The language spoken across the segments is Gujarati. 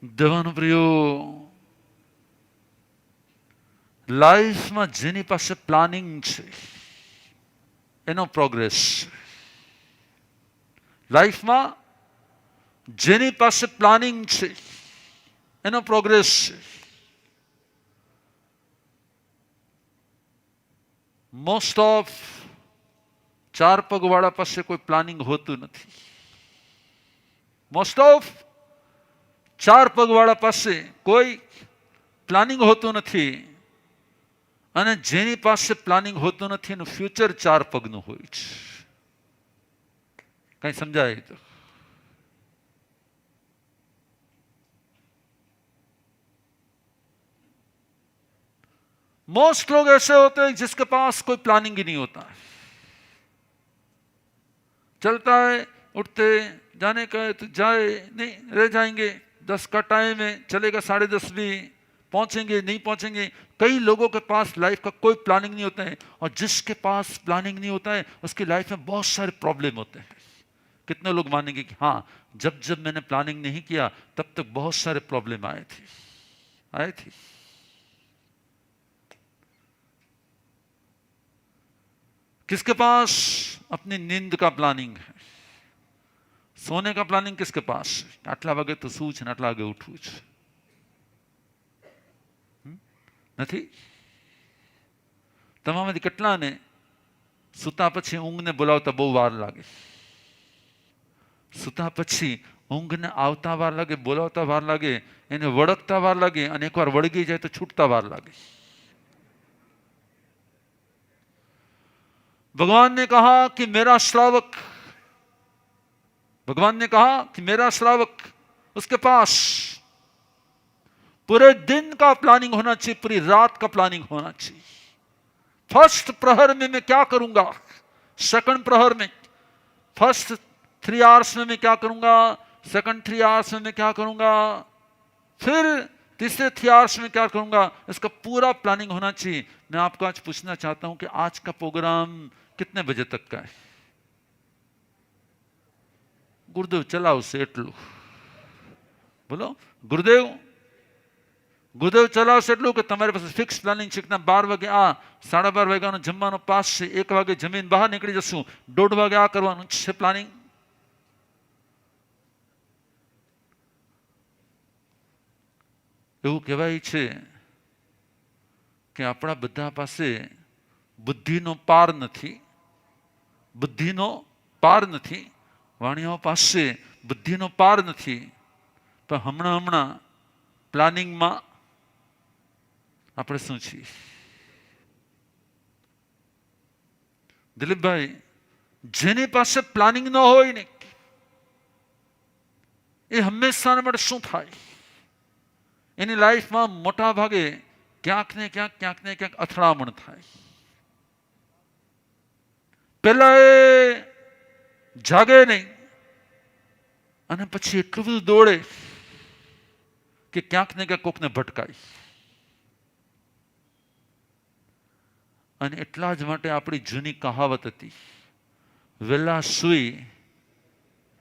દેવાનો પ્રિયો, લાઈફમાં જેની પાસે પ્લાનિંગ છે એનો પ્રોગ્રેસ છે. લાઈફમાં જેની પાસે પ્લાનિંગ છે એનો પ્રોગ્રેસ છે. મોસ્ટ ઓફ 4 પગવાળા પાસે કોઈ પ્લાનિંગ હોતું નથી. મોસ્ટ ઓફ 4 પગવાળા પાસે કોઈ પ્લાનિંગ હોતું નથી. અને જેની પાસે પ્લાનિંગ હોતું નથી એનું ફ્યુચર 4 પગનું હોય છે. કઈ સમજાય તો? मोस्ट लोग ऐसे होते हैं जिसके पास कोई प्लानिंग ही नहीं होता है. चलता है, उठते जाने का है तो जाए, नहीं रह जाएंगे, 10 का टाइम है, चलेगा 10:30 भी, पहुंचेंगे नहीं पहुंचेंगे. कई लोगों के पास लाइफ का कोई प्लानिंग नहीं होता है, और जिसके पास प्लानिंग नहीं होता है उसकी लाइफ में बहुत सारे प्रॉब्लम होते हैं. कितने लोग मानेंगे कि हाँ, जब जब मैंने प्लानिंग नहीं किया तब तक बहुत सारे प्रॉब्लम आए थे. किसके पास अपनी नींद का प्लानिंग है? सोने का प्लानिंग किसके पास है? આટલા વાગે તો શું છે ને આટલા વાગે ઉઠવું છે? નથી? તમારામાંથી કેટલાને સૂતા પછી ઊંઘને બોલાવતા બહુ વાર લાગે? સૂતા પછી ઊંઘને આવતા વાર લાગે, બોલાવતા વાર લાગે, એને વળગતા વાર લાગે, અને એકવાર વળગી જાય તો છૂટતા વાર લાગે. भगवान ने कहा कि मेरा श्रावक, भगवान ने कहा कि मेरा श्रावक, उसके पास पूरे दिन का प्लानिंग होना चाहिए, पूरी रात का प्लानिंग होना चाहिए. फर्स्ट प्रहर में मैं क्या करूंगा, सेकंड प्रहर में, फर्स्ट 3 आवर्स में मैं क्या करूंगा, सेकंड 3 आवर्स में मैं क्या करूंगा, फिर तीसरे 3 आवर्स में क्या करूंगा, इसका पूरा प्लानिंग होना चाहिए. मैं आपको आज पूछना चाहता हूं कि आज का प्रोग्राम कितने बजे तक का है? गुरुदेव चलावशे એટલું બોલો. ગુરુદેવ ચલાવશે એટલું કે તમારી પાસે ફિક્સ પ્લાનિંગ છે કે 12 વાગે આ, 12:30 વાગ્યાનો જમવાનો પાસ છે, 1 વાગે જમીન બહાર નીકળી જશું, 1:30 વાગે આ કરવાનું છે પ્લાનિંગ? એવું કહેવાય છે કે આપણા બધા પાસે બુદ્ધિનો પાર નથી. બુદ્ધિનો પાર નથી. વાણિયાઓ પાસે બુદ્ધિનો પાર નથી. પણ હમણાં પ્લાનિંગમાં આપણે શું છીએ? દિલીપભાઈ, જેની પાસે પ્લાનિંગ ન હોય ને એ હંમેશા માટે શું થાય? એની લાઈફમાં મોટા ભાગે ક્યાંક ને ક્યાંક અથડામણ થાય. પહેલા એ જાગે નહીં અને પછી એટલું બધું દોડે કે ક્યાંક ને ક્યાંક કોકને ભટકાય. અને એટલા જ માટે આપણી જૂની કહાવત હતી, વહેલા સુઈ,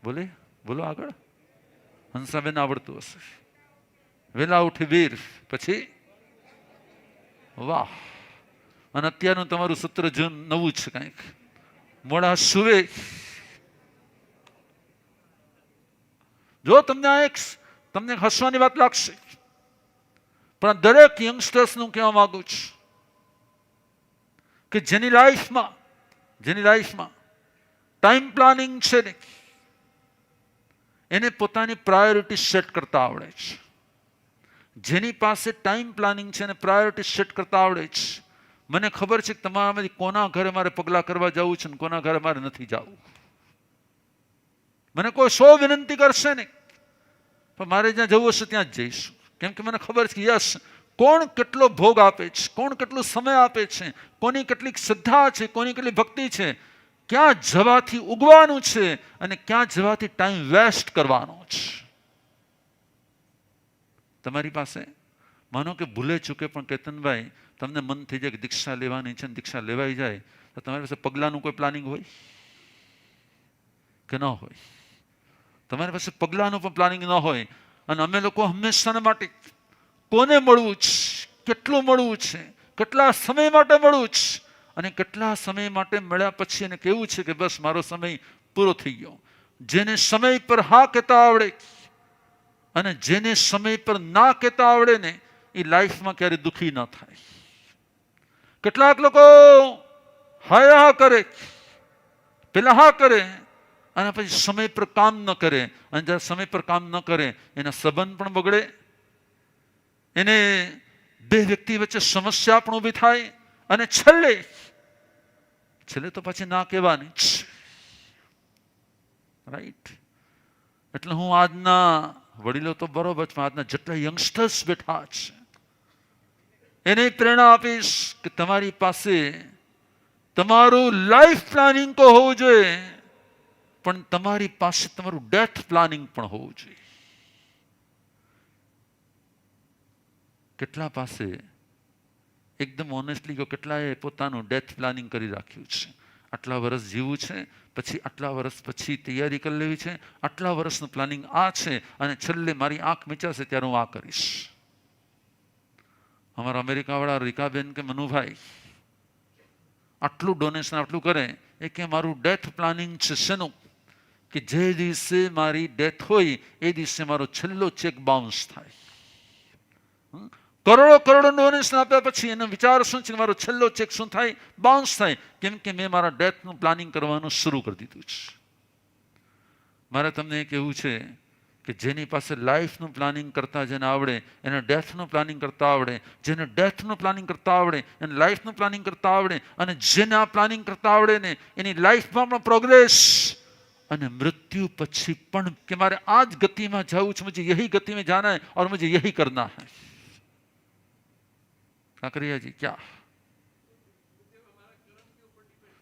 બોલો આગળ, હંસાબેન આવડતું હશે, વહેલા ઉઠી વીર, પછી વાહ. અને અત્યારનું તમારું સૂત્ર નવું છે કંઈક, મોડા સુવે. જો તમને હસવાની વાત લાગશે, પણ દરેક યંગસ્ટર્સનું કહેવા માંગુ છું કે જેની લાઈફમાં ટાઈમ પ્લાનિંગ છે ને એને પોતાની પ્રાયોરિટી સેટ કરતા આવડે છે. જેની પાસે ટાઈમ પ્લાનિંગ છે અને પ્રાયોરિટી સેટ કરતા આવડે છે, મને ખબર છે કે તમારામાંથી કોના ઘરે મારે પગલાં કરવા જવું છે ને કોના ઘરે મારે નથી જવું. મને કોઈ 100 વિનંતી કરશે ને, પણ મારે જ્યાં જવું હશે ત્યાં જ જઈશું. કેમ કે મને ખબર છે કે યસ, કોણ કેટલો ભોગ આપે છે, કોણ કેટલો સમય આપે છે, કોની કેટલીક શ્રદ્ધા છે, કોની કેટલી ભક્તિ છે, ક્યાં જવાથી ઉગવાનું છે અને ક્યાં જવાથી ટાઈમ વેસ્ટ કરવાનો છે. તમારી પાસે માનો કે ભૂલે ચૂકે પણ કેતનભાઈ તમને મન થઈ જાય કે દીક્ષા લેવાની છે ને દીક્ષા લેવાઈ જાય, તો તમારી પાસે પગલાંનું કોઈ પ્લાનિંગ હોય કે ન હોય? તમારી પાસે પગલાંનું પણ પ્લાનિંગ ન હોય, અને અમે લોકો હંમેશાના માટે કોને મળવું છે, કેટલું મળવું છે, કેટલા સમય માટે મળવું છે, અને કેટલા સમય માટે મળ્યા પછી એને કેવું છે કે બસ મારો સમય પૂરો થઈ ગયો. જેને સમય પર હા કહેતા આવડે અને જેને સમય પર ના કહેતા આવડે ને એ લાઈફમાં ક્યારે દુઃખી ન થાય. કેટલાક લોકો હા કરે, પેલા હા કરે અને પછી સમય પર કામ ન કરે, અને જ્યારે સમય પર કામ ન કરે એના સંબંધ પણ બગડે, એને બે વ્યક્તિ વચ્ચે સમસ્યા પણ ઊભી થાય, અને છેલ્લે તો પછી ના કહેવાની રાઈટ. એટલે હું આજના વડીલો તો બરોબર છે, આજના જેટલા યંગસ્ટર્સ બેઠા છે એને પ્રેરણા આપીશ કે તમારી પાસે તમારું લાઈફ પ્લાનિંગ તો હોવું જોઈએ, પણ તમારી પાસે તમારું ડેથ પ્લાનિંગ પણ હોવું જોઈએ. કેટલા પાસે એકદમ ઓનેસ્ટલી કહો, કેટલાએ પોતાનું ડેથ પ્લાનિંગ કરી રાખ્યું છે. આટલા વર્ષ જીવવું છે, પછી આટલા વર્ષ પછી તૈયારી કરી લેવી છે, આટલા વર્ષનું પ્લાનિંગ આ છે, અને છેલ્લે મારી આંખ મીચાશે ત્યારે હું આ કરીશ. અમારા અમેરિકાવાળા રીકાબેન કે મનુભાઈ આટલું ડોનેશન આટલું કરે, એ કે મારું ડેથ પ્લાનિંગ છે શેનું, કે જે દિવસે મારી ડેથ હોય એ દિવસે મારો છેલ્લો ચેક બાઉન્સ થાય. કરોડો ડોનેશન આપ્યા પછી એનો વિચાર શું છે, મારો છેલ્લો ચેક શું થાય, બાઉન્સ થાય. કેમ કે મેં મારા ડેથનું પ્લાનિંગ કરવાનું શરૂ કરી દીધું છે. મારે તમને એ કહેવું છે કે જેની પાસે લાઈફનું પ્લાનિંગ કરતા જેને આવડે એને ડેથનું પ્લાનિંગ કરતા આવડે, જેને ડેથનું પ્લાનિંગ કરતા આવડે એને લાઈફનું પ્લાનિંગ કરતા આવડે, અને જેને આ પ્લાનિંગ કરતા આવડે ને એની લાઈફમાં પણ પ્રોગ્રેસ, અને મૃત્યુ પછી પણ કે મારે આ જ ગતિમાં જવું છે, मुझे यही गति में जाना है और मुझे यही करना है. काकरिया जी क्या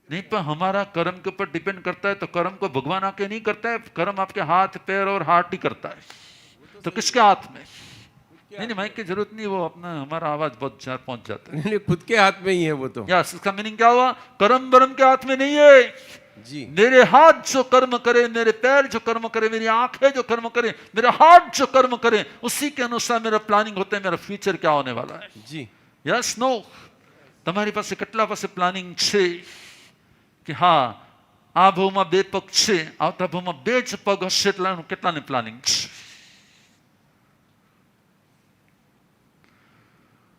नहीं, पर हमारा कर्म के ऊपर डिपेंड करता है, तो कर्म को भगवान आके नहीं करता है, कर्म आपके हाथ पैर और हार्ट ही करता है. तो किसके हाथ में? नहीं माइक की जरूरत नहीं, वो अपना हमारा आवाज बहुत ज़्यादा पहुंच जाता है. नहीं, खुद के हाथ में ही है वो तो. यस, इसका मीनिंग क्या हुआ, कर्म बर्म के हाथ में नहीं है जी. मेरे हाथ जो कर्म करे, मेरे पैर जो कर्म करे, मेरी आंखें जो कर्म करे, मेरा हार्ट जो कर्म करे, उसी के अनुसार मेरा प्लानिंग होता है, मेरा फ्यूचर क्या होने वाला है. जी. यस नो, તમારી પાસે કેટલા પાસે પ્લાનિંગ છે કે હા આ ભાવમાં બે પગ છે, આવતા ભાવમાં બે જ પગ હશે, એટલે કેટલાને પ્લાનિંગ છે.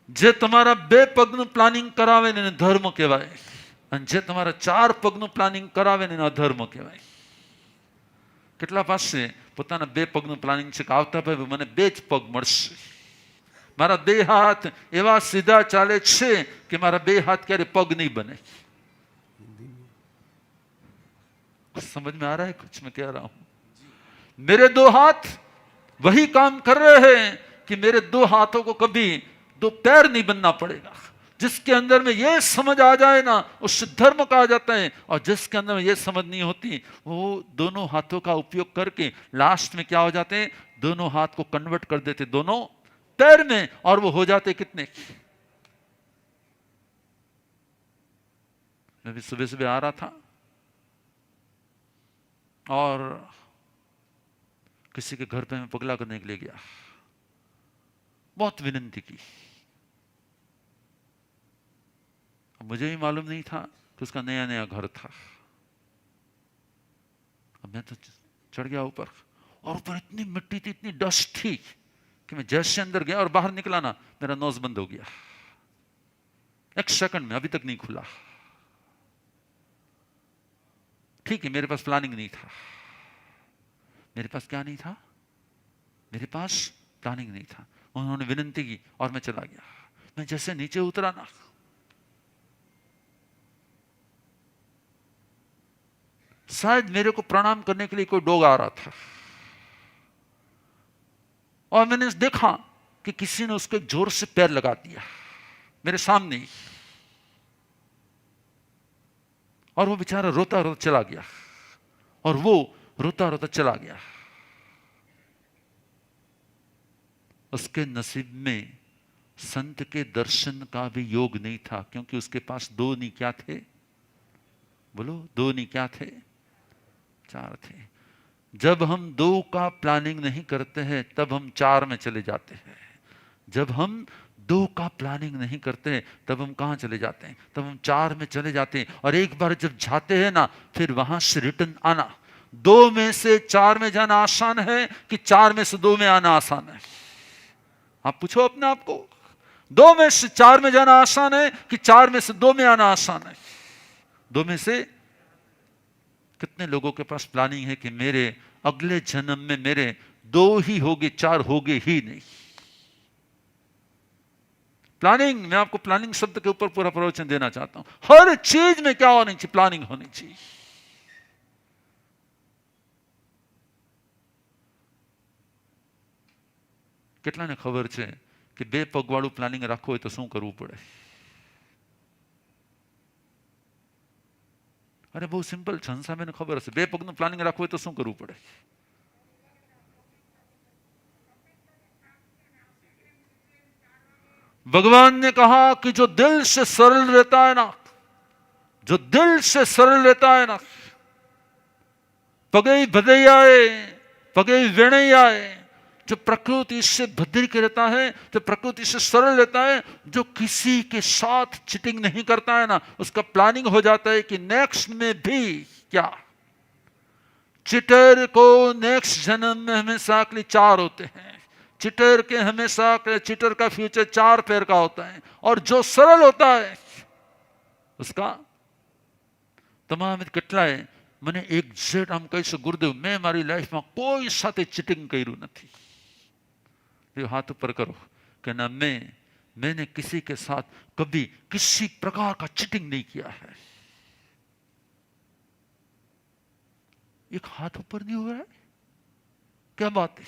જે તમારા બે પગનું પ્લાનિંગ કરાવે ને એને ધર્મ કહેવાય, અને જે તમારા ચાર પગનું પ્લાનિંગ કરાવે ને એને અધર્મ કહેવાય. કેટલા પાસે પોતાના બે પગનું પ્લાનિંગ છે કે આવતા ભાઈ મને બે જ પગ મળશે, મારા બે હાથ એવા સીધા ચાલે છે કે મારા બે હાથ ક્યારે પગ નહીં બને. समझ में आ रहा है कुछ मैं कह रहा हूं? मेरे दो हाथ वही काम कर रहे हैं कि मेरे दो हाथों को कभी दो पैर नहीं बनना पड़ेगा. जिसके अंदर में ये समझ आ जाए ना उससे धर्म कहा जाता है, और जिसके अंदर में ये समझ नहीं होती वो दोनों हाथों का उपयोग करके लास्ट में क्या हो जाते हैं, दोनों हाथ को कन्वर्ट कर देते दोनों पैर में, और वो हो जाते कितने. मैं भी सुबह सुबह आ रहा था और किसी के घर पे मैं पगला करने के लिए गया, बहुत विनती की. मुझे भी मालूम नहीं था कि उसका नया नया घर था. अब मैं तो चढ़ गया ऊपर, और ऊपर इतनी मिट्टी थी, इतनी डस्ट थी कि मैं जैसे अंदर गया और बाहर निकला ना मेरा नोज बंद हो गया. एक सेकंड में, अभी तक नहीं खुला. ठीक है, मेरे पास प्लानिंग नहीं था. मेरे पास क्या नहीं था? मेरे पास प्लानिंग नहीं था. उन्होंने विनती की और मैं चला गया. मैं जैसे नीचे उतरा ना, शायद मेरे को प्रणाम करने के लिए कोई डॉग आ रहा था, और मैंने देखा कि किसी ने उसको जोर से पैर लगा दिया मेरे सामने ही, और वो बेचारा रोता रोता चला गया, और वो रोता रोता चला गया. उसके नसीब में संत के दर्शन का भी योग नहीं था, क्योंकि उसके पास दो नहीं क्या थे, बोलो, दो नहीं क्या थे, चार थे. जब हम 2 का प्लानिंग नहीं करते हैं तब हम 4 में चले जाते हैं। जब हम 2 का प्लानिंग नहीं करते तब हम कहाँ चले जाते हैं? तब हम 4 में चले जाते हैं। और एक बार जब जाते हैं ना, फिर वहां से रिटर्न आना, 2 में से 4 में जाना आसान है कि 4 में से 2 में आना आसान है? आप पूछो अपने आप को। 2 में से 4 में जाना आसान है कि 4 में से 2 में आना आसान है? 2 में से कितने लोगों के पास प्लानिंग है कि मेरे अगले जन्म में मेरे 2 ही होगे, 4 होगे ही नहीं? प्लानिंग, मैं आपको प्लानिंग शब्द के ऊपर पूरा प्रवचन देना चाहता हूं। हर चीज में क्या होनी चाहिए? प्लानिंग होनी चाहिए। કેટલાને ખબર છે કે 2 પગવાળું પ્લાનિંગ રાખવું હોય તો શું કરવું પડે? અરે બહુ સિમ્પલ છે, હંસાબેન ખબર હશે, 2 પગનું પ્લાનિંગ રાખવું હોય તો શું કરવું પડે? भगवान ने कहा कि जो दिल से सरल रहता है ना, जो दिल से सरल रहता है ना, पगे भदैयाए पगे वेणैयाए, जो प्रकृति से भद्र के रहता है, जो प्रकृति से सरल रहता है, जो किसी के साथ चिटिंग नहीं करता है ना, उसका प्लानिंग हो जाता है कि नेक्स्ट में भी क्या, चिटर को नेक्स्ट जन्म में हमेशा के लिए 4 होते हैं। चिटर के हमेशा चिटर का फ्यूचर 4 पैर का होता है। और जो सरल होता है उसका તમામ કેટલાય મને એક્ઝેક્ટ આમ કહીશું, ગુરુદેવ મેં મારી લાઈફમાં કોઈ સાથે ચીટિંગ કર્યું નથી? हाथ ऊपर करो कि ना मैंने किसी के साथ कभी किसी प्रकार का चीटिंग नहीं किया है। एक हाथ ऊपर नहीं हुआ है? क्या बात है?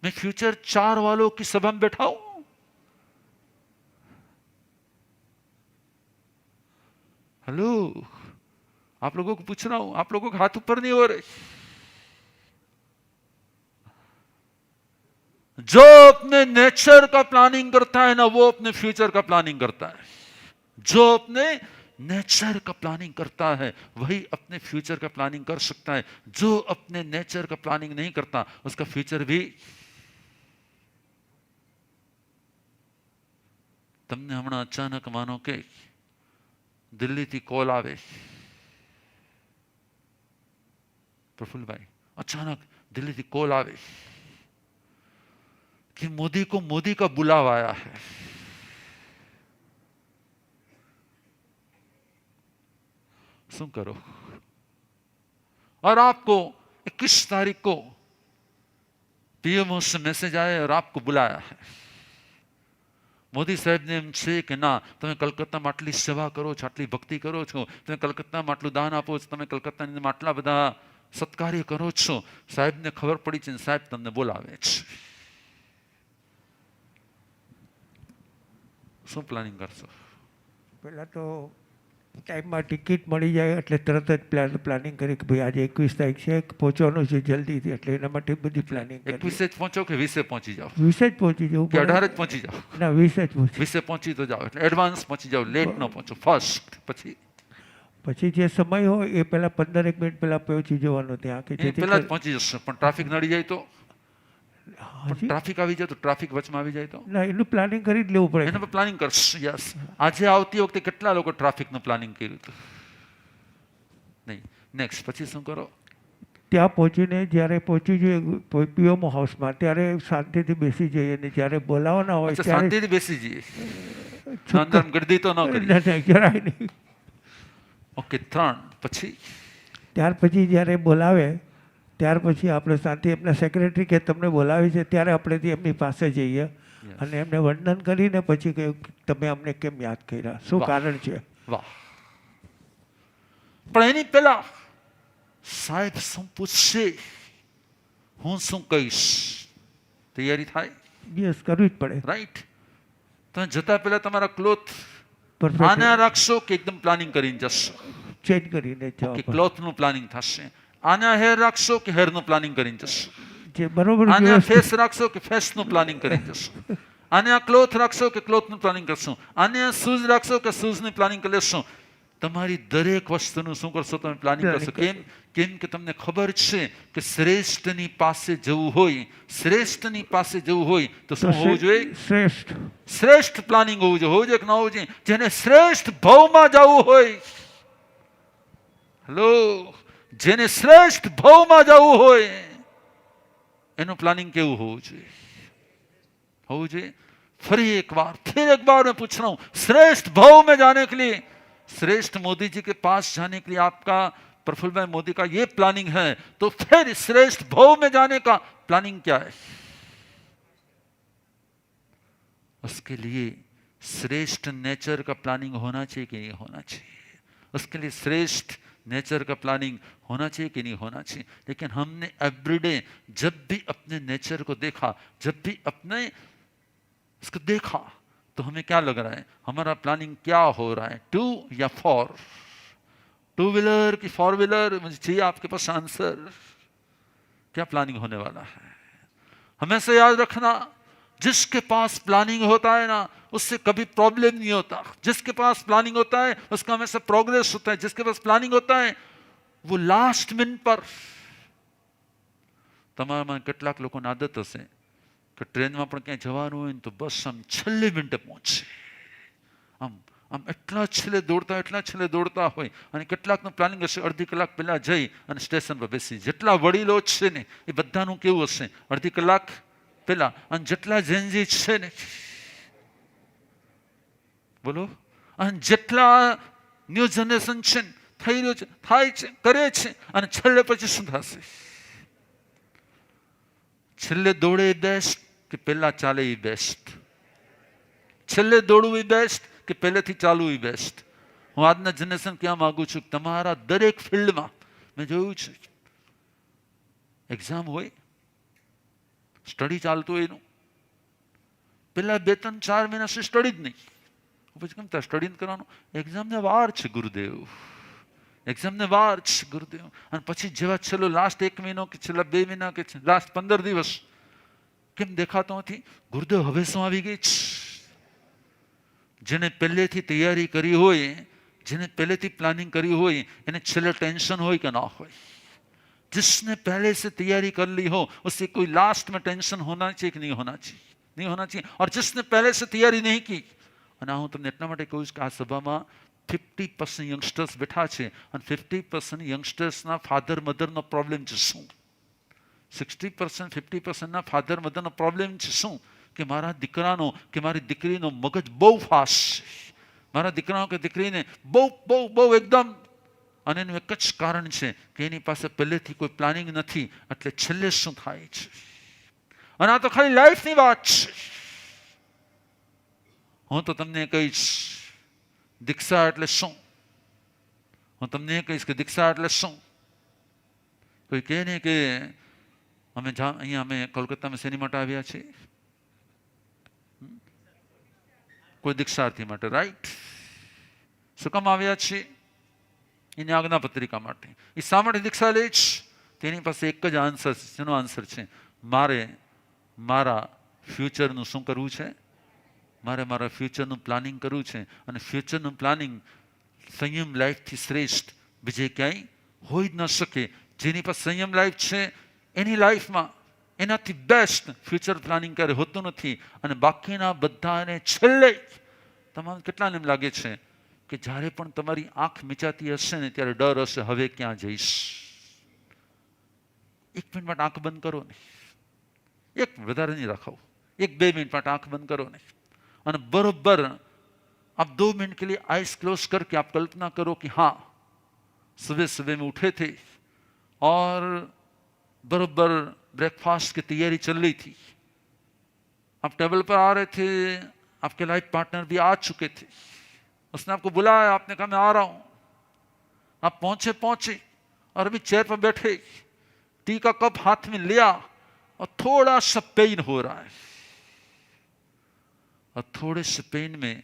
मैं फ्यूचर 4 वालों की सभा में बैठा हूं। हेलो, आप लोगों को पूछ रहा हूं, आप लोगों के हाथ ऊपर नहीं हो रहे? जो अपने नेचर का प्लानिंग करता है ना, वो अपने फ्यूचर का प्लानिंग करता है। जो अपने नेचर का प्लानिंग करता है वही अपने फ्यूचर का प्लानिंग कर सकता है। जो अपने नेचर का प्लानिंग नहीं करता उसका फ्यूचर भी। તમને હમણાં અચાનક માનો કે દિલ્હીથી કોલ આવે, પ્રફુલ્લભાઈ अचानक दिल्ली कॉल आवे कि मोदी को मोदी का बुलावा आया है। सुन करो। और आपको 21 तारीख को पीएमओ से मैसेज आया और आपको बुलाया है। मोदी साहेब ने एम छे कि ना તમે કલકત્તામાં આટલી સેવા કરો છો, આટલી ભક્તિ કરો છો, તમે કલકત્તામાં આટલું દાન આપો છો, તમે કલકત્તાની આટલા બધા સત્કાર્ય કરો છો, સાહેબને ખબર પડી છે, સાહેબ તમને બોલાવે છે। શું પ્લાનિંગ કરશો? પહેલાં તો ટાઈમમાં ટિકિટ મળી જાય એટલે તરત જ પ્લાનિંગ કરી કે ભાઈ આજે 21 તારીખ છે, પહોંચવાનું છે જલ્દીથી, એટલે એના માટે બધી પ્લાનિંગ કરી। 21 જ પહોંચો કે 20 પહોંચી જાઓ? 20 જ પહોંચી જવું કે 18 જ પહોંચી જાઓ? ના 20 જ પહોંચી। 20 પહોંચી તો જાઓ, એટલે એડવાન્સ પહોંચી જાઓ, લેટ ન પહોંચો, ફર્સ્ટ। પછી જે સમય હોય એ પહેલાં 15 મિનિટ પહેલાં પહોંચી જવાનું ત્યાં કે જેથી પહેલા જ પહોંચી જશો। પણ ટ્રાફિક નડી જાય તો? હાજી ટ્રાફિક આવી જાય તો? ટ્રાફિક વચમાં આવી જાય તો? ના એનું પ્લાનિંગ કરી જ લેવું પડે। એના પર પ્લાનિંગ કરશો? યસ। આજે આવતી વખતે કેટલા લોકો ટ્રાફિકનું પ્લાનિંગ કર્યું હતું? નહીં। નેક્સ્ટ પછી શું કરો? ત્યાં પહોંચીને જ્યારે પહોંચી જઈએ પીએમઓ હાઉસમાં ત્યારે શાંતિથી બેસી જઈએ ને જ્યારે બોલાવવાના હોય ત્યારે શાંતિથી બેસી જઈએ, અંદર ગરદી તો ન કરી? જરાય નહીં। ઓકે 3 પછી? ત્યાર પછી જ્યારે બોલાવે ત્યાર પછી આપણે શાંતિ એમના સેક્રેટરી કે તમને બોલાવી છે ત્યારે આપણે એમની પાસે જઈએ અને એમને વર્ણન કરીને પછી કહ્યું તમે અમને કેમ યાદ કર્યા, શું કારણ છે। વાહ। પણ એની પહેલા સાહેબ શું પૂછશે, હું શું કહીશ, તૈયારી થાય? યસ કરવી જ પડે। રાઈટ। તમે જતા પહેલા તમારા ક્લોથ આના રાખશો કે એકદમ પ્લાનિંગ કરીને જશો? ચેન્જ કરીને જાઓ। કે ક્લોથનું પ્લાનિંગ થશે? આના હેર રાખશો કે હેરનું પ્લાનિંગ કરીને જશો? જે બરોબર આના ફેસ રાખશો કે ફેસનું પ્લાનિંગ કરીને જશો? આને ક્લોથ રાખશો કે ક્લોથનું પ્લાનિંગ કરશો? આને શૂઝ રાખશો કે શૂઝની પ્લાનિંગ કરી લેશો? તમારી દરેક વસ્તુનું શું કરશો? તમે પ્લાનિંગ કરશો. કેમ કે તમને ખબર છે કે શ્રેષ્ઠની પાસે જવું હોય, શ્રેષ્ઠની પાસે જવું હોય તો શું હોવું જોઈએ? શ્રેષ્ઠ પ્લાનિંગ હોવું જોઈએ કે ના હોવું જોઈએ? જેને શ્રેષ્ઠ ભાવમાં જવું હોય, હેલો, જેને શ્રેષ્ઠ ભાવમાં જવું હોય એનું પ્લાનિંग કેવું હોવું જોઈએ? फिर एक बार मैं पूछ रहा हूं, श्रेष्ठ भाव में जाने के लिए, श्रेष्ठ मोदी जी के पास जाने के लिए आपका, प्रफुल्ल भाई मोदी का ये प्लानिंग है, तो फिर श्रेष्ठ भाव में जाने का प्लानिंग क्या है? उसके लिए श्रेष्ठ नेचर का प्लानिंग होना चाहिए कि नहीं होना चाहिए? उसके लिए श्रेष्ठ नेचर का प्लानिंग होना चाहिए कि नहीं होना चाहिए? लेकिन हमने एवरीडे जब भी अपने नेचर को देखा, जब भी अपने इसको देखा, तो हमें क्या लग रहा है? हमारा प्लानिंग क्या हो रहा है? टू या फॉर? टू व्हीलर की फोर व्हीलर? मुझे चाहिए आपके पास आंसर. क्या प्लानिंग होने वाला है? हमेशा याद रखना, जिसके पास प्लानिंग होता है ना, उससे कभी प्रॉब्लम नहीं होता. जिसके पास प्लानिंग होता है उसका हमेशा प्रोग्रेस होता है. जिसके पास प्लानिंग होता है वो लास्ट मिनट पर, તમારામાં કેટલાક લોકોની આદત હશે કે ટ્રેનમાં પણ ક્યાંય જવાનું હોય ને તો બસ આમ છેલ્લે મિનિટે પહોંચે, આમ એટલા છેલ્લે દોડતા હોય. અને કેટલાકનું પ્લાનિંગ હશે અડધી કલાક પહેલા જઈ અને સ્ટેશન પર બેસી. જેટલા વડીલો છે ને એ બધાનું કેવું હશે? અડધી કલાક પહેલા. અને જેટલા જેનજી છે ને, બોલો, અને જેટલા ન્યૂ જનરેશન છે ને, થઈ રહ્યો છે, થાય છે, કરે છે, અને છેલ્લે પછી શું થશે? છેલ્લે દોડે એ બેસ્ટ કે પહેલા ચાલે એ બેસ્ટ? છેલ્લે દોડવું એ બેસ્ટ કે પહેલેથી ચાલવું એ બેસ્ટ? હું આજના જનરેશન કહેવા માંગુ છું કે તમારા દરેક ફિલ્ડમાં મેં જોયું છે, એક્ઝામ હોય, સ્ટડી ચાલતું હોય, એનું પહેલા 2-3-4 મહિના સુધી સ્ટડી જ નહીં. પછી કેમ થાય? સ્ટડી કરવાનું, એક્ઝામને વાર છે ગુરુદેવ, એક્ઝામને વાર છે ગુરુદેવ. અને પછી જેવા છેલ્લો લાસ્ટ 1 મહિનો કે છેલ્લા 2 મહિના કે લાસ્ટ 15 દિવસ કેમ દેખાતો નથી? ગુરુદેવ હવે શું આવી ગઈ છે? જેને પહેલેથી તૈયારી કરી હોય, જેને પહેલેથી પ્લાનિંગ કરી હોય, એને છેલ્લે ટેન્શન હોય કે ના હોય? जिसने पहले से तैयारी कर ली हो उससे कोई लास्ट में टेंशन होना चाहिए कि नहीं होना चाहिए? नहीं होना चाहिए. और जिसने पहले से तैयारी नहीं की, અને હું તમને એટલા માટે કહું છું કે આ સભામાં 50% યંગસ્ટર્સ બેઠા છે અને 50% યંગસ્ટર્સના ફાધર મધરનો પ્રોબ્લેમ છે શું? 60% 50%ના ફાધર મધરનો પ્રોબ્લેમ છે શું? કે મારા દીકરાનો કે મારી દીકરીનો મગજ બહુ ફાસ્ટ છે, મારા દીકરાનો કે દીકરીને બહુ એકદમ. અને એનું એક જ કારણ છે કે એની પાસે પહેલેથી કોઈ પ્લાનિંગ નથી, એટલે છેલ્લે શું થાય છે? અને આ તો ખાલી લાઈફની વાત છે. હું તો તમને કહીશ દીક્ષા એટલે શું? હું તમને કહીશ કે દીક્ષા એટલે શું? કોઈ કહે ને કે અહીંયા અમે કોલકાતામાં શેની માટે આવ્યા છીએ? કોઈ દીક્ષાર્થી માટે, રાઈટ? શું કામ આવ્યા છીએ? એની આજ્ઞા પત્રિકા માટે. એ શા માટે દીક્ષા લે છે? તેની પાસે એક જ આન્સર છે. શેનો આન્સર છે? મારે મારા ફ્યુચરનું શું કરવું છે? મારે મારા ફ્યુચરનું પ્લાનિંગ કરવું છે. અને ફ્યુચરનું પ્લાનિંગ સંયમ લાઈફથી શ્રેષ્ઠ બીજે ક્યાંય હોઈ જ ન શકે. જેની પાસે સંયમ લાઈફ છે એની લાઈફમાં એનાથી બેસ્ટ ફ્યુચર પ્લાનિંગ ક્યારે હોતું નથી. અને બાકીના બધાને છેલ્લે તમામ કેટલાને એમ લાગે છે કે જ્યારે પણ તમારી આંખ મીચાતી હશે ને ત્યારે ડર હશે, હવે ક્યાં જઈશ? 1 મિનિટ માટે આંખ બંધ કરો ને, એક વધારે નહીં રાખાવ, 1-2 મિनट માટે आंख बंद करो नहीं, और बरोबर आप 2 मिनट के लिए आइज क्लोज करके आप कल्पना करो कि हाँ सुबह सुबह में उठे थे और बरोबर ब्रेकफास्ट की तैयारी चल रही थी, आप टेबल पर आ रहे थे, आपके लाइफ पार्टनर भी आ चुके थे, उसने आपको बुलाया, आपने कहा मैं आ रहा हूं, आप पहुंचे और अभी चेयर पर बैठे, टी का कप हाथ में लिया और थोड़ा सा पेन हो रहा है, और थोड़े से पेन में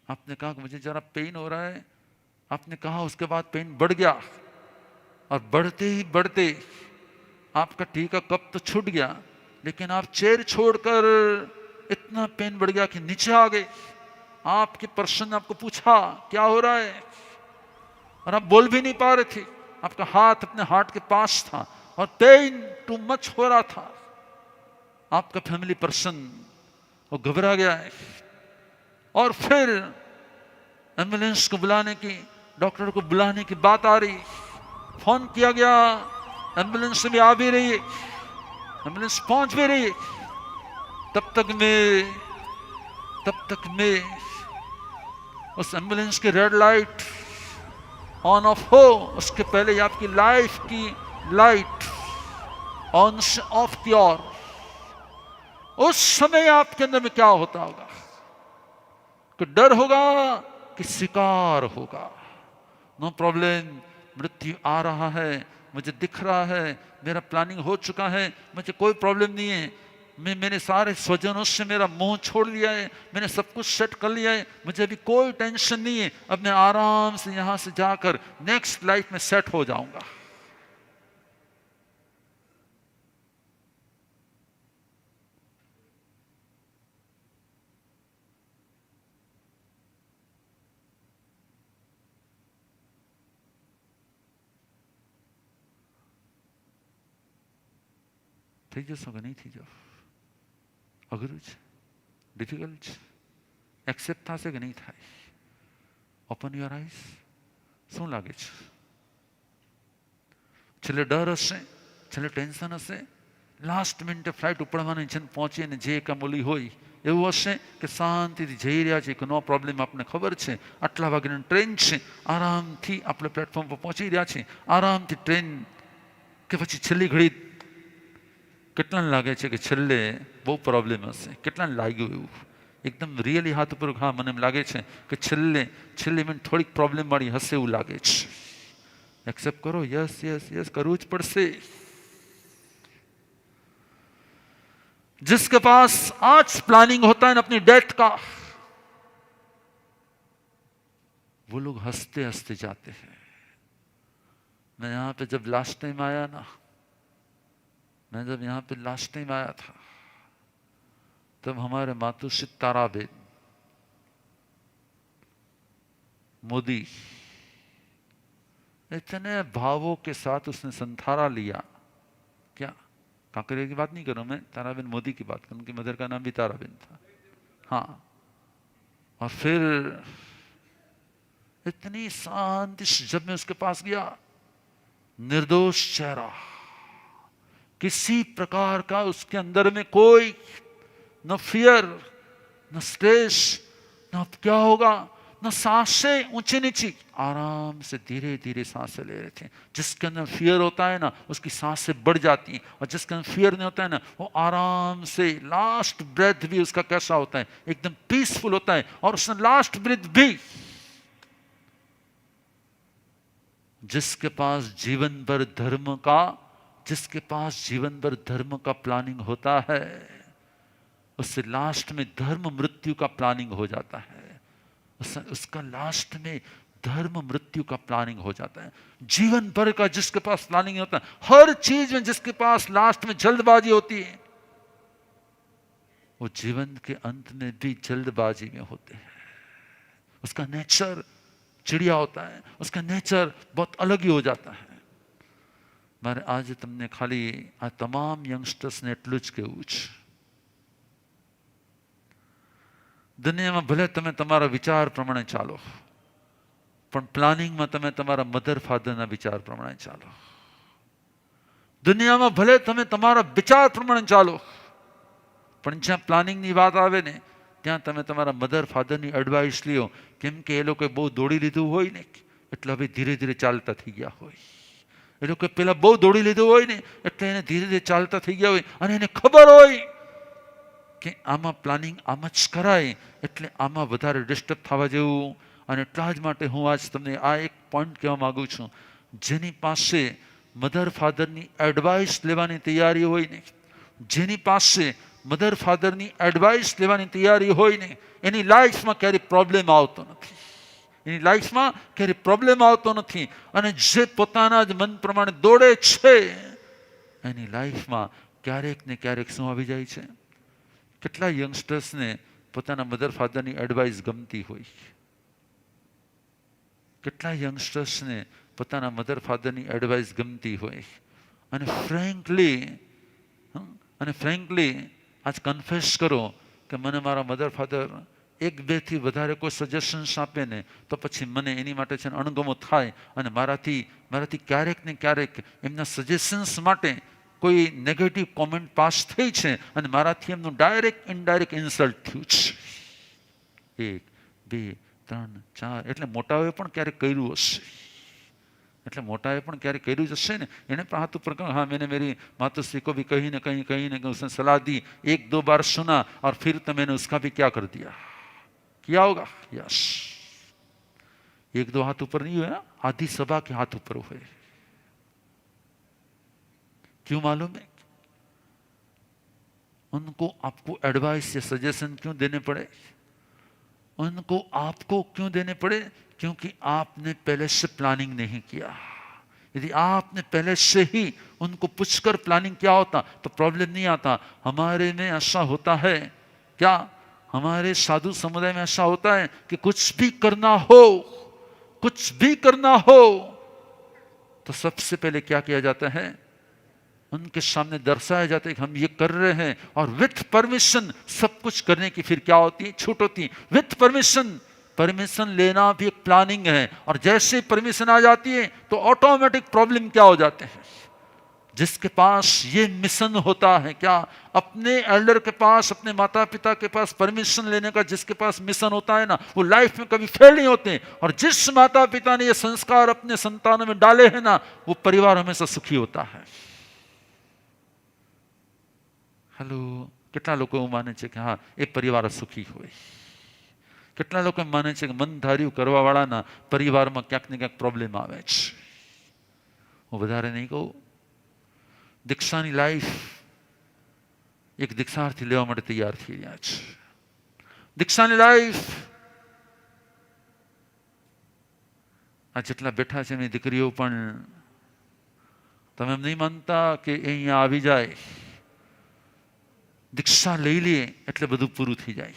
आपने कहा कि मुझे जरा पेन हो रहा है, आपने कहा, उसके बाद पेन बढ़ गया और बढ़ते ही बढ़ते आपका टी का कप तो छूट गया, लेकिन आप चेयर छोड़कर इतना पेन बढ़ गया कि नीचे आ गए। आपके पर्सन ने आपको पूछा क्या हो रहा है, और आप बोल भी नहीं पा रहे थे, आपका हाथ अपने हार्ट के पास था और पेन टू मच हो रहा था। आपका फैमिली पर्सन वो घबरा गया है और फिर एम्बुलेंस को बुलाने की, डॉक्टर को बुलाने की बात आ रही, फोन किया गया, एम्बुलेंस भी आ भी रही है, एम्बुलेंस पहुंच भी रही है। तब तक मैं उस एम्बुलेंस की रेड लाइट ऑन ऑफ हो उसके पहले ही आपकी लाइफ की लाइट ऑन से ऑफ की। और उस समय आपके अंदर में क्या होता होगा, कि डर होगा कि शिकार होगा। नो प्रॉब्लम, मृत्यु आ रहा है, मुझे दिख रहा है, मेरा प्लानिंग हो चुका है, मुझे कोई प्रॉब्लम नहीं है, मैंने सारे स्वजनों से मेरा मुंह छोड़ लिया है, मैंने सब कुछ सेट कर लिया है, मुझे अभी कोई टेंशन नहीं है, अब मैं आराम से यहां से जाकर नेक्स्ट लाइफ में सेट हो जाऊंगा। થઈ જશો કે નહીં થઈ જાઓ? અઘરું છે, ડિફિકલ્ટ છે, એક્સેપ્ટ થશે કે નહીં થાય? Open your eyes. શું લાગે છે? છેલ્લે ડર હશે, છેલ્લે ટેન્શન હશે, લાસ્ટ મિનિટે ફ્લાઇટ ઉપડવાની છે, પહોંચી અને જે કામોલી હોય એવું હશે કે શાંતિથી જઈ રહ્યા છે, કે નો પ્રોબ્લેમ, આપણને ખબર છે આટલા વાગ્યાની ટ્રેન છે, આરામથી આપણે પ્લેટફોર્મ પર પહોંચી રહ્યા છીએ, આરામથી ટ્રેન. કે પછી છેલ્લી ઘડી કેટલાને લાગે છે કે છેલ્લે બહુ પ્રોબ્લેમ હશે? કેટલાને લાગ્યું એવું? એકદમ રિયલી હાથ ઉપર, હા મને એમ લાગે છે કે છેલ્લે મને થોડીક પ્રોબ્લેમ વાળી હશે એવું લાગે છે. एक्सेप्ट करो. यस यस यस करવું જ પડશે. जिसके पास आज प्लानिंग होता है ना अपनी डेथ का, वो लोग हंसते हंसते जाते हैं. मैं यहां पे जब लास्ट टाइम आया ना, मैं जब यहां पे लास्ट टाइम आया था, तब हमारे मातुश्री ताराबेन मोदी इतने भावों के साथ उसने संथारा लिया. क्या कांकरिया की बात नहीं करूं मैं, ताराबेन मोदी की बात करूं. उनकी मदर का नाम भी ताराबेन था. हाँ, और फिर इतनी शांति से जब मैं उसके पास गया, निर्दोष चेहरा, किसी प्रकार का उसके अंदर में कोई न फियर, न स्ट्रेस, न क्या होगा, न सांसें ऊंची नीची, आराम से धीरे धीरे सांसें ले रहे थे. जिसके अंदर फियर होता है ना उसकी सांसें बढ़ जाती हैं, और जिसके अंदर फियर नहीं होता है ना वो आराम से, लास्ट ब्रेथ भी उसका कैसा होता है, एकदम पीसफुल होता है. और उसने लास्ट ब्रेथ भी, जिसके पास जीवन भर धर्म का, जिसके पास जीवन भर धर्म का प्लानिंग होता है, उससे लास्ट में धर्म मृत्यु का प्लानिंग हो जाता है. उसका लास्ट में धर्म मृत्यु का प्लानिंग हो जाता है. जीवन भर का जिसके पास प्लानिंग होता है, हर चीज में जिसके पास लास्ट में जल्दबाजी होती है, वो जीवन के अंत में भी जल्दबाजी में होते हैं. उसका नेचर चिड़िया होता है, उसका नेचर बहुत अलग ही हो जाता है. મારે આજે તમને ખાલી આ તમામ યંગસ્ટર્સને એટલું જ કહેવું છે, દુનિયામાં ભલે તમે તમારા વિચાર પ્રમાણે ચાલો, પણ પ્લાનિંગમાં તમે તમારા મધર ફાધરના વિચાર પ્રમાણે ચાલો. દુનિયામાં ભલે તમે તમારા વિચાર પ્રમાણે ચાલો, પણ જ્યાં પ્લાનિંગની વાત આવે ને ત્યાં તમે તમારા મધર ફાધરની એડવાઇસ લ્યો. કેમ કે એ લોકોએ બહુ દોડી લીધું હોય ને, એટલે હવે ધીરે ધીરે ચાલતા થઈ ગયા હોય. એ લોકોએ પહેલા બહુ દોડી લીધું હોય ને, એટલે એને ધીરે ધીરે ચાલતા થઈ ગયા હોય, અને એને ખબર હોય કે આમાં પ્લાનિંગ આમ જ કરાય, એટલે આમાં વધારે ડિસ્ટર્બ થવા જેવું. અને એટલા જ માટે હું આજ તમને આ એક પોઈન્ટ કહેવા માંગુ છું, જેની પાસે મધર ફાધરની એડવાઇસ લેવાની તૈયારી હોય ને, જેની પાસે મધર ફાધરની એડવાઇસ લેવાની તૈયારી હોય ને, એની લાઈફમાં ક્યારેય પ્રોબ્લેમ આવતો નથી. એની લાઈફમાં ક્યારેય પ્રોબ્લેમ આવતો નથી. અને જે પોતાના જ મન પ્રમાણે દોડે છે, એની લાઈફમાં ક્યારેક ને ક્યારેક શું આવી જાય છે. કેટલા યંગસ્ટર્સને પોતાના મધર ફાધરની એડવાઇસ ગમતી હોય, કેટલા યંગસ્ટર્સને પોતાના મધર ફાધરની એડવાઇસ ગમતી હોય અને ફ્રેન્કલી આજ કન્ફેસ કરો કે મને મારા મધર ફાધર એક બેથી વધારે કોઈ સજેશન્સ આપે ને તો પછી મને એની માટે છે ને અણગમો થાય અને મારાથી ક્યારેક ને ક્યારેક એમના સજેશન્સ માટે કોઈ નેગેટિવ કોમેન્ટ પાસ થઈ છે અને મારાથી એમનું ડાયરેક્ટ ઇનડાયરેક્ટ ઇન્સલ્ટ થયું છે. 1 2 3 4 એટલે મોટાઓએ પણ ક્યારેક કર્યું હશે, એટલે મોટાએ પણ ક્યારેક કર્યું જ હશે ને. એને પણ હાથ ઉપર કહ્યું, हाँ मैंने मेरी मातोश्री को भी कहीं न कहीं उसने सलाह दी, 1-2 बार सुना और फिर तो मैंने उसका भी क्या कर दिया, किया होगा. यस, 1-2 हाथ ऊपर नहीं हुआ, आधी सभा के हाथ ऊपर हुए. क्यों मालूम है? उनको आपको एडवाइस या सजेशन क्यों देने पड़े? उनको आपको क्यों देने पड़े? क्योंकि आपने पहले से प्लानिंग नहीं किया. यदि आपने पहले से ही उनको पूछकर प्लानिंग किया होता तो प्रॉब्लम नहीं आता. हमारे में ऐसा होता है क्या, हमारे साधु समुदाय में ऐसा होता है कि कुछ भी करना हो तो सबसे पहले क्या किया जाता है, उनके सामने दर्शाया जाता है कि हम ये कर रहे हैं और विथ परमिशन सब कुछ करने की फिर क्या होती है, छूट होती है. विथ परमिशन लेना भी एक प्लानिंग है और जैसे परमिशन आ जाती है तो ऑटोमेटिक प्रॉब्लम क्या हो जाते हैं. जिसके पास ये मिशन होता है, क्या अपने एल्डर के पास, अपने माता पिता के पास परमिशन लेने का जिसके पास मिशन होता है ना, वो लाइफ में कभी फेल नहीं होते. और जिस माता पिता ने ये संस्कार अपने संतानों में डाले हैं ना, वो परिवार हमेशा सुखी होता है. हेलो, કેટલા લોકો એવું માને છે કે હા એ પરિવાર સુખી હોય? કેટલા લોકો એમ માને છે કે મન ધાર્યું કરવા વાળાના પરિવારમાં ક્યાંક ને ક્યાંક પ્રોબ્લેમ આવે છે? હું વધારે નહીં કહું. દીક્ષાની લાઈફ એક દીક્ષાર્થી લેવા માટે તૈયાર થઈ રહ્યા છે. દીક્ષાની લાઈફ આ જેટલા બેઠા છે એની દીકરીઓ પણ, તમે એમ નહીં માનતા કે એ અહીંયા આવી જાય, દીક્ષા લઈ લે એટલે બધું પૂરું થઈ જાય.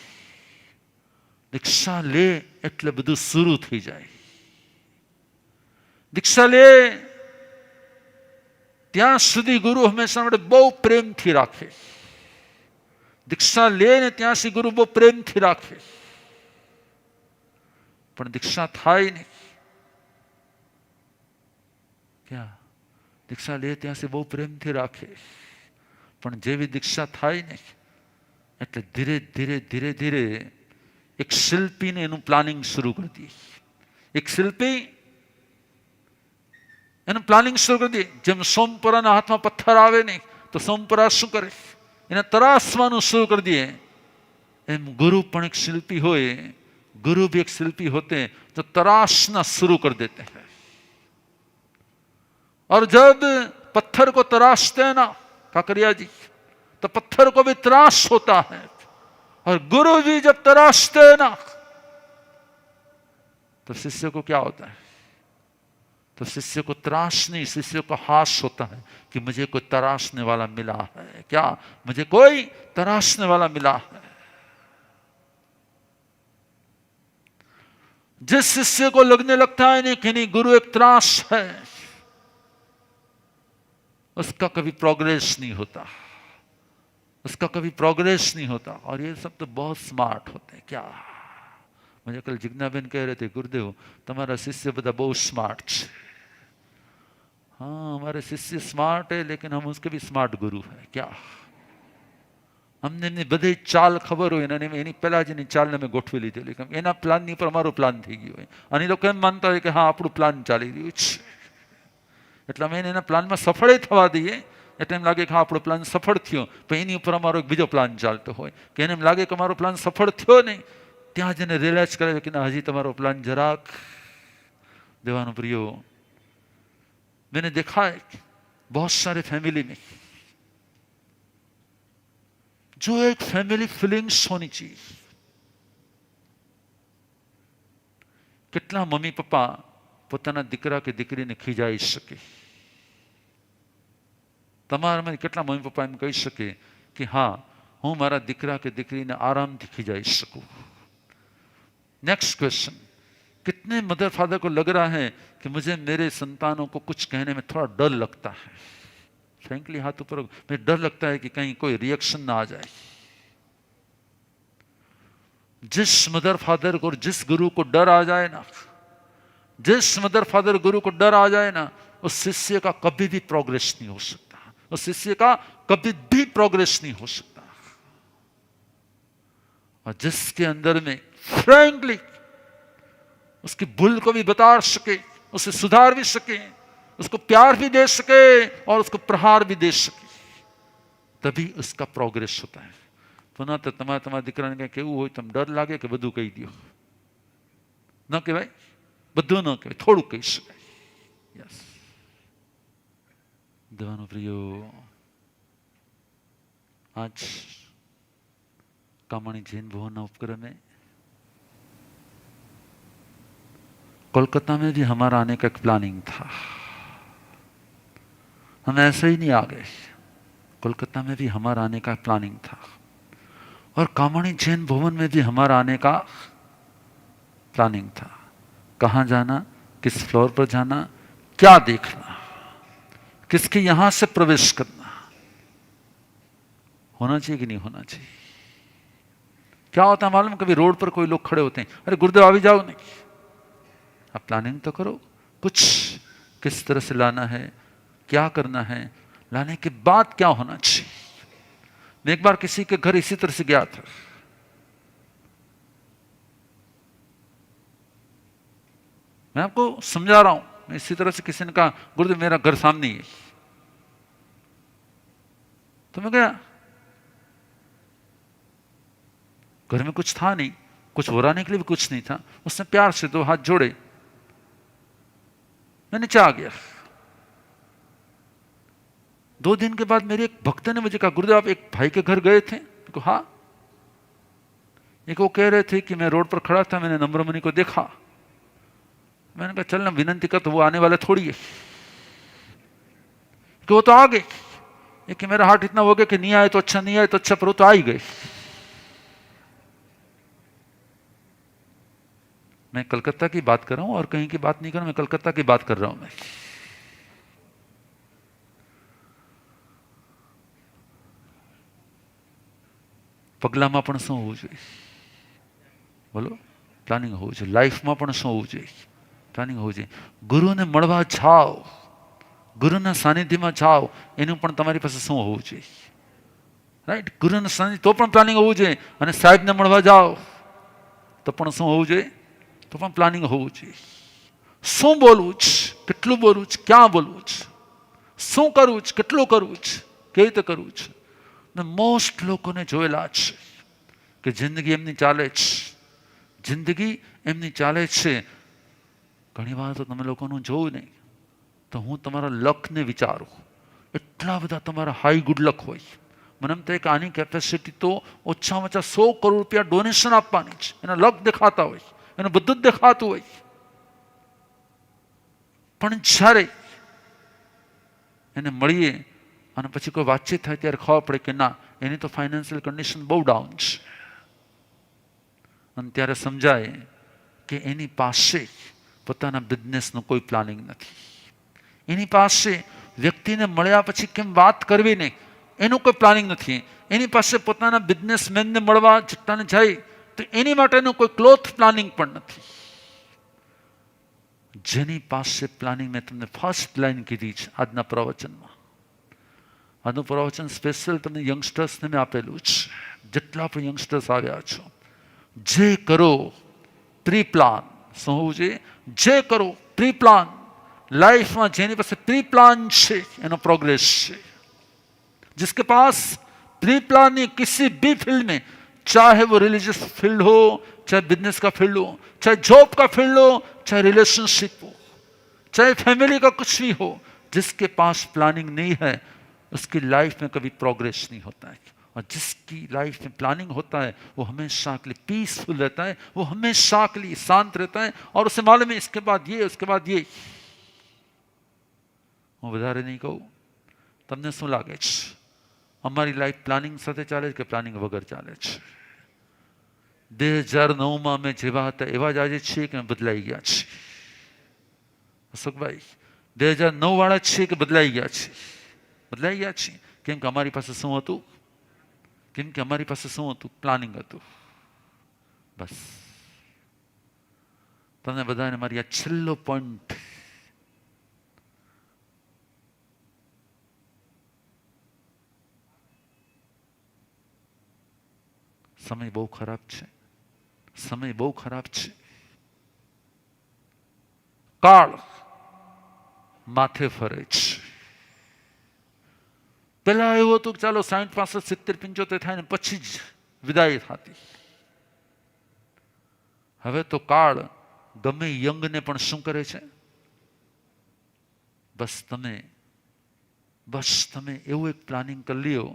દીક્ષા લે એટલે બધું શરૂ થઈ જાય. દીક્ષા લે ત્યાં સુધી ગુરુ હંમેશા માટે બહુ પ્રેમથી રાખે. દીક્ષા લે ને ત્યાં સુધી ગુરુ બહુ પ્રેમથી રાખે. પણ દીક્ષા થાય ને ક્યાં, દીક્ષા લે ત્યાં સુધી બહુ પ્રેમથી રાખે. પણ જેવી દીક્ષા થાય ને એટલે ધીરે ધીરે ધીરે ધીરે એક શિલ્પીને એનું પ્લાનિંગ શરૂ કરી દે. એક શિલ્પી એનું પ્લાનિંગ શરૂ કરી દે. જેમ સોમપુરાના હાથમાં પથ્થર આવે ને તો સોમપુરા શું કરે, એને તરાસવાનું શરૂ કરી દે. એમ ગુરુ પણ એક શિલ્પી હોય, गुरु भी एक शिल्पी होते हैं जो तराशना शुरू कर देते हैं. और जब पत्थर को तराशते हैं ना काकरिया जी, तो पत्थर को भी त्रास होता है. और गुरु भी जब तराशते हैं ना तो शिष्य को क्या होता है, तो शिष्य को त्रास नहीं, शिष्य को हास होता है कि मुझे कोई तराशने वाला मिला है. क्या मुझे कोई तराशने वाला मिला है. जिस शिष्य को लगने लगता है नहीं कि नहीं गुरु एक त्रास है, उसका कभी प्रोग्रेस नहीं होता, उसका कभी प्रोग्रेस नहीं होता. और ये सब तो बहुत स्मार्ट होते हैं. क्या मुझे कल जिज्ञाबेन कह रहे थे, गुरुदेव तुम्हारा शिष्य बता बहुत स्मार्ट है. हाँ हमारे शिष्य स्मार्ट है लेकिन हम उसके भी स्मार्ट गुरु है. क्या અમને એમની બધી ચાલ ખબર હોય ને એની પહેલાં જ એની ચાલને મેં ગોઠવી લીધેલી, કેમ એના પ્લાનની પર અમારો પ્લાન થઈ ગયો હોય. અને એ લોકો એમ માનતા હોય કે હા આપણું પ્લાન ચાલી રહ્યું છે, એટલે અમે એના પ્લાનમાં સફળ થવા દઈએ એટલે એમ લાગે કે હા આપણો પ્લાન સફળ થયો, પણ એની ઉપર અમારો એક બીજો પ્લાન ચાલતો હોય કે એને એમ લાગે કે અમારો પ્લાન સફળ થયો નહીં, ત્યાં જ એને રિયલાઇઝ કરે કે ના હજી તમારો પ્લાન જરાક દેવાનો પ્રિયો. मैंने देखा है बहुत सारे फैमिली में जो एक फैमिली फीलिंग्स होनी चाहिए. કેટલા મમ્મી પપ્પા પોતાના દીકરા કે દીકરીને ખીજાઈ શકે? તમારામાં કેટલા મમ્મી પપ્પા એમ કહી શકે કે હા હું મારા દીકરા કે દીકરીને આરામથી ખીજાઈ શકું? નેક્સ્ટ ક્વેશ્ચન, कितने मदर फादर को लग रहा है कि मुझे मेरे संतानों को कुछ कहने में थोड़ा डर लगता है, फ्रेंकली हाथ ऊपर, मुझे डर लगता है कि कहीं कोई रिएक्शन ना आ जाए। जिस मदर फादर को, जिस गुरु को डर आ जाए ना, जिस मदर फादर गुरु को डर आ जाए ना, उस शिष्य का कभी भी प्रोग्रेस नहीं हो सकता, उस शिष्य का कभी भी प्रोग्रेस नहीं हो सकता। और जिसके अंदर में फ्रैंकली उसकी भूल को भी बता सके, उसे सुधार भी सके, उसको प्यार भी दे सके और उसको प्रहार भी दे सके, तभी उसका प्रोग्रेस होता है। पुनः तो તમારા દીકરાને કેવું હોય તમે ડર લાગે કે બધું કહી દો, ન કહેવાય, બધું ન કહેવાય, થોડું કહી શકાય. યસ દેવાનો પ્રિયો, आज कामाणी जैन भवन उपक्रम में कोलकाता में भी हमारा आने का एक प्लानिंग था। हम ऐसे ही नहीं आ गए, कोलकाता में भी हमारा आने का प्लानिंग था और कामाणी जैन भवन में भी हमारा आने का प्लानिंग था। कहाँ जाना, किस फ्लोर पर जाना, क्या देखना, किसके यहां से प्रवेश करना, होना चाहिए कि नहीं होना चाहिए। क्या होता है मालूम, कभी रोड पर कोई लोग खड़े होते हैं, अरे गुरुदेव आ भी जाओ, नहीं आप प्लानिंग तो करो कुछ, किस तरह से लाना है, क्या करना है, लाने के बाद क्या होना चाहिए। मैं एक बार किसी के घर इसी तरह से गया था, मैं आपको समझा रहा हूं, मैं इसी तरह से किसी ने कहा गुरुदेव मेरा घर सामने ही है, तो मैं गया, घर में कुछ था नहीं, कुछ वराने के लिए भी कुछ नहीं था, उसने प्यार से 2 हाथ जोड़े, मैं नीचे आ गया। 2 दिन के बाद मेरे एक भक्त ने मुझे कहा गुरुदेव आप एक भाई के घर गए थे? तो हाँ। एक वो कह रहे थे कि मैं रोड पर खड़ा था, मैंने नम्र मुनि को देखा, मैंने कहा चलना विनंती कर, तो वो आने वाले थोड़ी है कि वो तो आ गए, कि मेरा हार्ट इतना हो गया कि नहीं आए तो अच्छा, नहीं आए तो अच्छा, पर वो तो आ ही गए। मैं कलकत्ता की बात कर रहा हूं और कहीं की बात नहीं कर रहा हूं, मैं कलकत्ता की बात कर रहा हूं। मैं પગલામાં પણ શું હોવું જોઈએ, બોલો, પ્લાનિંગ હોવું જોઈએ. લાઈફમાં પણ શું હોવું જોઈએ, પ્લાનિંગ હોવું જોઈએ. ગુરુને મળવા જાઓ, ગુરુના સાનિધ્યમાં જાઓ, એનું પણ તમારી પાસે શું હોવું જોઈએ, રાઈટ. ગુરુના સાનિધ્ય તો પણ પ્લાનિંગ હોવું જોઈએ, અને સાહેબને મળવા જાઓ તો પણ શું હોવું જોઈએ, તો પણ પ્લાનિંગ હોવું જોઈએ. શું બોલવું છે, કેટલું બોલવું છે, ક્યાં બોલવું છે, શું કરવું છે, કેટલું કરવું છે, કેવી રીતે કરવું છે. મોસ્ટ લોકોને જોયેલા છે કે જિંદગી એમની ચાલે છે, જિંદગી એમની ચાલે છે. ઘણી વાર તો તમે લોકોનું જોવું નહીં તો હું તમારા લકને વિચારું, એટલા બધા તમારા હાઈ ગુડ લક હોય. મને એમ થાય કે આની કેપેસિટી તો ઓછામાં ઓછા 100 કરોડ રૂપિયા ડોનેશન આપવાની છે. એના લક દેખાતા હોય, એનું બધું જ દેખાતું હોય, પણ જ્યારે એને મળીએ અને પછી કોઈ વાતચીત થાય ત્યારે ખબર પડે કે ના, એની તો ફાઇનાન્શિયલ કન્ડિશન બહુ ડાઉન છે. અને ત્યારે સમજાય કે એની પાસે પોતાના બિઝનેસનું કોઈ પ્લાનિંગ નથી, એની પાસે વ્યક્તિને મળ્યા પછી કેમ વાત કરવી નહીં એનું કોઈ પ્લાનિંગ નથી, એની પાસે પોતાના બિઝનેસમેનને મળવા જેટલાને જાય તો એની માટેનું કોઈ ક્લોથ પ્લાનિંગ પણ નથી. જેની પાસે પ્લાનિંગ, મેં તમને ફર્સ્ટ લાઈન કીધી છે આજના પ્રવચનમાં. આજનું પ્રવચન સ્પેશિયલ તમને યંગસ્ટર્સને મેં આપેલું છે. જેટલા પણ યંગસ્ટર્સ આવ્યા છો, જે કરો પ્રી પ્લાન. શું હોવું જોઈએ, જે કરો પ્રી પ્લાન. લાઈફમાં જેની પાસે પ્રી પ્લાન છે એનો પ્રોગ્રેસ છે. जिसके पास प्री प्लान नहीं किसी भी फील्ड में, चाहे वो रिलीजियस फील्ड हो, चाहे बिजनेस का फील्ड हो, चाहे जॉब का फील्ड हो, चाहे रिलेशनशिप हो, चाहे फैमिली का कुछ भी हो, जिसके पास प्लानिंग नहीं है उसकी लाइफ में कभी प्रोग्रेस नहीं होता है. और जिसकी लाइफ में प्लानिंग होता है वो हमेशा के लिए पीसफुल रहता है, वो हमेशा के लिए शांत रहता है और उसे मालूम है इसके बाद ये, उसके बाद ये. હું વધારે નહીં કહું. તમને શું લાગે છે અમારી લાઈફ પ્લાનિંગ સાથે ચાલે છે કે પ્લાનિંગ વગર ચાલે છે? 2009 અમે જેવા હતા એવા જ આજે છીએ કે બદલાઈ ગયા છીએ? અશોકભાઈ, 2009 વાળા છીએ કે બદલાઈ ગયા છીએ? બદલાઈ ગયા છીએ. કેમ કે અમારી પાસે શું હતું? કેમ કે અમારી પાસે શું હતું? પ્લાનિંગ હતું. બસ તમને બધાને મારી આ છેલ્લો પોઈન્ટ, સમય બહુ ખરાબ છે. સમય બહુ ખરાબ છે. કાળ માથે ફરે છે. પેલા એવું હતું કે ચાલો 60, 65, 70, 75 થાય ને પછી જ વિદાય થતી. હવે તો કાળ ગમે યંગને પણ શું કરે છે? બસ તમે એવું એક પ્લાનિંગ કરી લ્યો,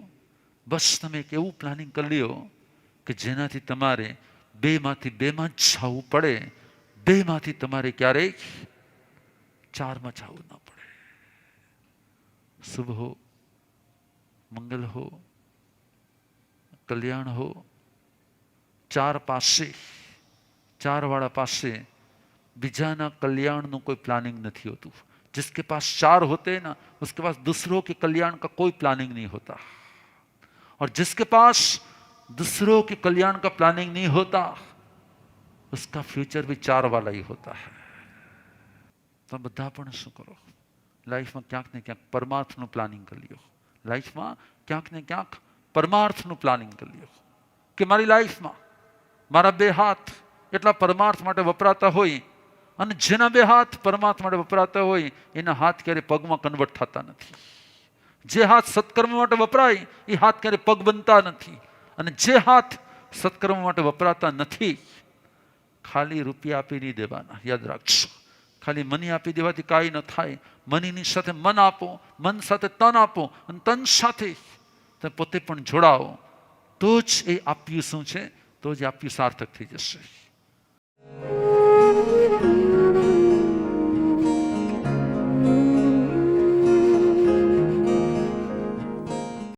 બસ તમે એક એવું પ્લાનિંગ કરી લ્યો કે જેનાથી તમારે 2 માંથી 2 માં જ જવું પડે. 2 માંથી તમારે ક્યારેય 4 માં જવું ન પડે. શુભ હો, મંગલ હો, કલ્યાણ હો. 4 પાસે, 4 वाला પાસે બીજાના કલ્યાણનું કોઈ પ્લાનિંગ નથી હોતું. जिसके पास 4 होते हैं ना, उसके पास दूसरों के कल्याण का कोई प्लानिंग नहीं होता. और जिसके पास दूसरों के कल्याण का प्लानिंग नहीं होता, उसका फ्यूचर भी 4 वाला ही होता है. तो બધા પણ શું કરો? લાઈફમાં ક્યાંક ને ક્યાંક પરમાર્થનું પ્લાનિંગ કરી લ્યો. લાઈફમાં ક્યાંક ને ક્યાંક પરમાર્થનું પ્લાનિંગ કરી લ્યો કે મારી લાઈફમાં મારા 2 હાથ એટલા પરમાર્થ માટે વપરાતા હોય, અને જેના 2 હાથ પરમાર્થ માટે વપરાતા હોય એના હાથ ક્યારે પગમાં કન્વર્ટ થતા નથી. જે હાથ સત્કર્મ માટે વપરાય એ હાથ ક્યારે પગ બનતા નથી. અને જે હાથ સત્કર્મ માટે વપરાતા નથી, ખાલી રૂપિયા આપી નહીં દેવાના. યાદ રાખજો, ખાલી મની આપી દેવાથી કાંઈ ન થાય. મનીની સાથે મન આપો, મન સાથે તન આપો, અને તન સાથે તમે પોતે પણ જોડાઓ. તો જ એ આપ્યું શું છે? તો જ આપ્યું સાર્થક થઈ જશે.